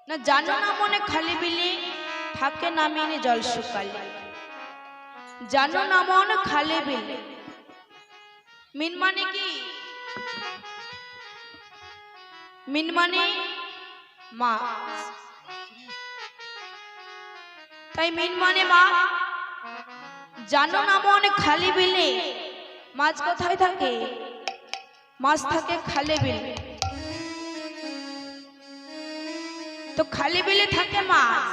না জানো না মনে খালি বিলি থাকে নামিনি জল শুকালে। জানো না মন খালি বিলি মিন মানে কি? মিন মানে মা, তাই মিন মানে মা। জানো না মন খালি বিলে মাছ কোথায় থাকে? মাছ থাকে খালি বিলে। তো খালি বিলে থাকে মাছ,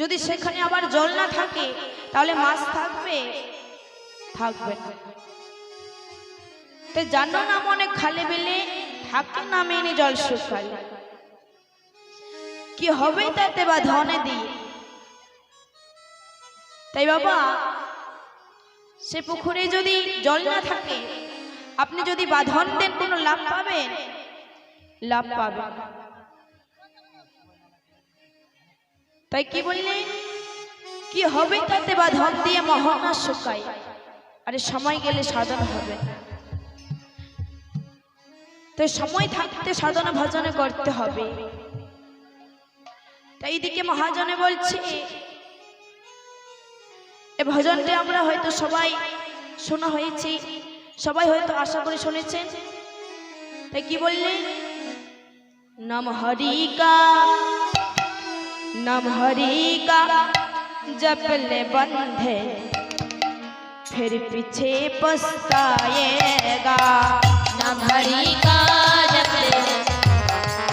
যদি সেখানে আবার জল না থাকে তাহলে মাছ থাকবে? থাকবে না। তো জানো না মনে খালি বিলে থাকে নামিনি জল শুকালে। কি হবে তাতে বা ধনে দিয়ে? তাই বাবা সে পুকুরে যদি জল না থাকে আপনি যদি বাঁধন দেন কোনো লাভ পাবেন? লাভ পাবেন। তাই কি বললে? কি হবে তাতে বাঁধন দিয়ে মোহনা শুকাই। আরে সময় গেলে সাধন হবে। তো সময় থাকতে সাধনা ভজনে করতে হবে। তাই এইদিকে মহাজনে বলছে, এ ভজনটি আমরা হয়তো সবাই শোনা হয়েছে, সবাই হয়তো আশা করে শুনেছেন। তাই কি বললে? নাম হরি का नाम हरि का जप ले बंधे फिर पीछे पछताएगा। नाम हरि का जप ले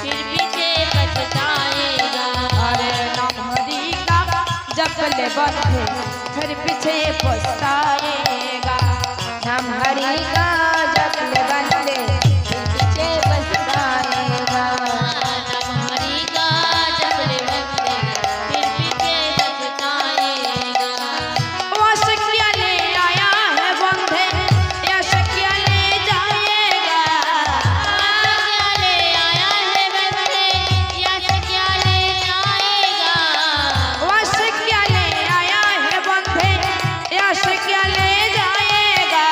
फिर पीछे पछताएगा। अरे नाम हरि का जप ले बंधे फिर पीछे पछताएगा। नाम हरि का जप ले बंधे फिर पीछे पछताएगा। नाम हरि का जप ले बंधे फिर पीछे पछताएगा। वो शकिया ले आया है बंधे या शकिया ले जाएगा। क्या ले आया है बंधे या क्या ले जाएगा। वो शकिया ले आया है बंधे या शकिया ले जाएगा।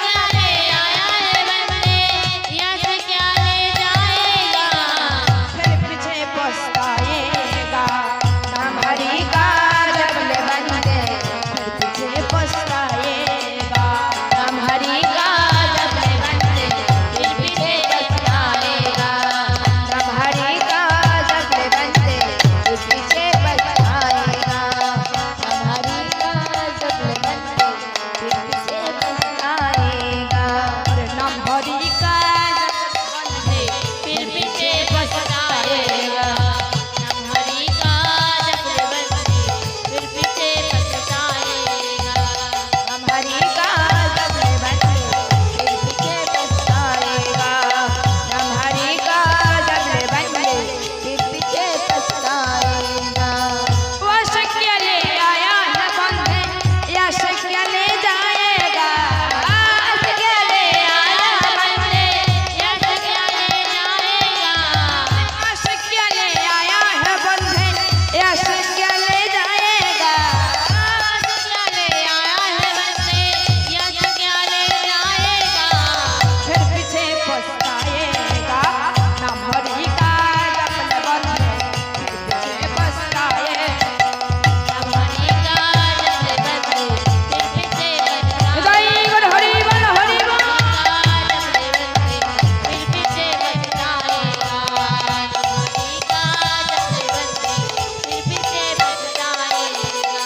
क्या ले आया है बंधे या क्या ले जाएगा। फिर पीछे पछताएगा। नाम हरि का जप ले बंधे फिर पीछे पछताएगा। नाम हरि का जप ले बंधे फिर पीछे पछताएगा। नाम हरि का जप ले बंधे फिर पीछे पछताएगा। नाम हरि का जप ले बंधे फिर पीछे पछताएगा। अरे नाम हरि का बंधे फिर पीछे पछताएगा। नाम हरि का जप ले बंधे फिर पीछे पछताएगा। नाम हरि का जप ले बंधे फिर पीछे पछताएगा। नाम हरि का जप ले बंधे फिर पीछे पछताएगा। वो शकिया ले आया है बंधे या शकिया ले जाएगा। क्या ले आया है बंधे या क्या ले जाएगा। शकिया ले आया है बंधे या शकिया ले जाएगा। क्या ले आया है बंधे या क्या ले जाएगा। फिर पीछे पछताएगा। नाम हरि का जप ले बंधे फिर पीछे पछताएगा। नाम हरि का जप ले बंधे फिर पीछे पछताएगा। जय गुरु हरि बोल हरि बोल। जप ले बंधे फिर पीछे पछताएगा। नाम हरि का जप ले बंधे फिर पीछे पछताएगा।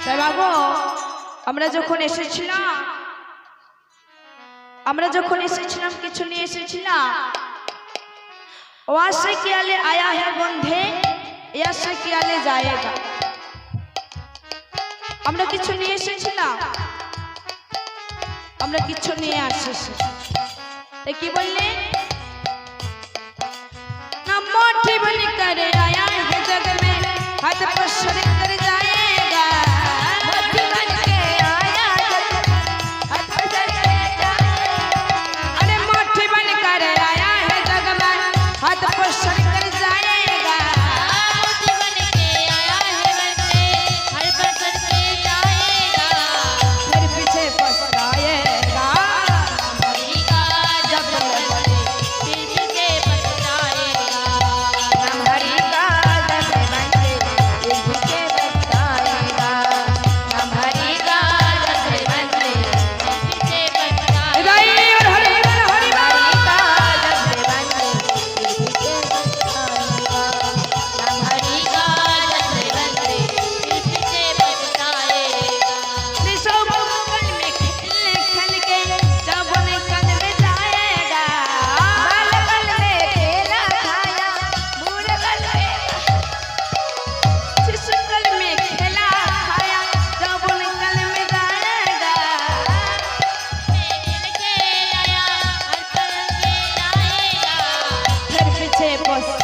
তাই বাবু আমরা যখন এসেছিলাম কিছু নিয়ে এসেছিলাম। वहाँ से क्या ले आया है बंधे या से क्या ले जाएगा। আমরা কিছু নিয়ে এসেছিলাম, আমরা কিছু নিয়ে আসিছি। তাই কি বললে? ना मोटी बन कर आया है जग में हाथ पसर कर जाएगा। मोटी बन के आया जग में हाथ पसर कर जाएगा।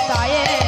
पछताएगा।